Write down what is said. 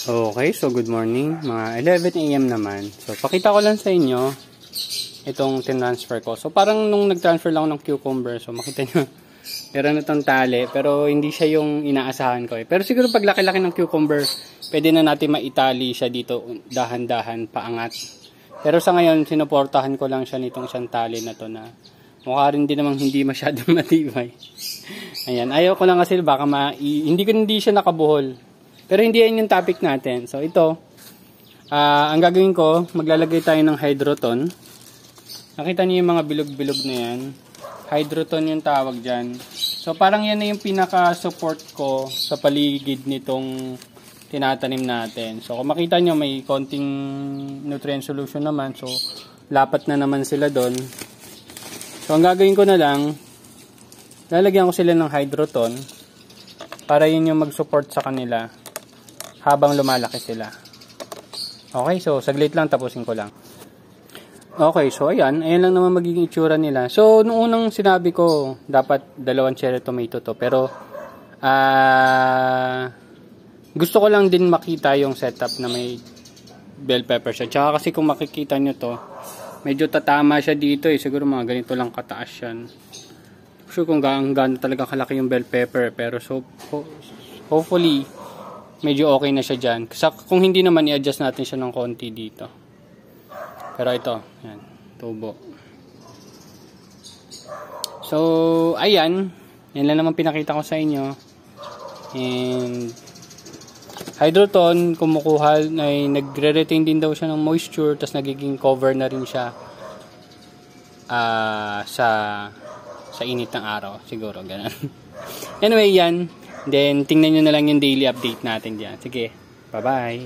Okay, so good morning. Mga 11 AM naman. So, pakita ko lang sa inyo itong tinransfer ko. So, parang nung nag-transfer lang ako ng cucumber, so makita nyo, meron na itong tali, pero hindi siya yung inaasahan ko eh. Pero siguro pag laki-laki ng cucumber, pwede na natin maitali siya dito, dahan-dahan, paangat. Pero sa ngayon, sinuportahan ko lang siya nitong isang tali na to na mukha rin din namang hindi masyadong matibay. Ayan, ayaw ko lang kasi baka hindi siya nakabuhol. Pero hindi yan yung topic natin. So ito, ang gagawin ko, maglalagay tayo ng hydroton. Nakita niyo yung mga bilog-bilog na yan. Hydroton yung tawag dyan. So parang yan na yung pinaka-support ko sa paligid nitong tinatanim natin. So kung makita nyo, may konting nutrient solution naman. So lapat na naman sila doon. So ang gagawin ko na lang, lalagyan ko sila ng hydroton para yun yung mag-support sa kanila habang lumalaki sila. Okay, so saglit lang, tapusin ko lang. Okay, so ayan lang naman magiging itsura nila. So nung unang sinabi ko, dapat 2 cherry tomato to, pero gusto ko lang din makita yung setup na may bell pepper siya. Tsaka kasi kung makikita nyo to, medyo tatama siya dito eh. Siguro mga ganito lang kataas yan. Sure kung gaano talaga kalaki yung bell pepper, pero so hopefully medyo okay na siya dyan. Kung hindi naman, i-adjust natin siya ng konti dito. Pero ito, yan, tubo. So ayan, yan lang naman pinakita ko sa inyo. And hydroton, kumukuha, ay nagre-retain din daw siya ng moisture, tas nagiging cover na rin siya sa init ng araw, siguro ganun. Anyway, yan. Then tingnan nyo na lang yung daily update natin diyan. Sige, bye-bye.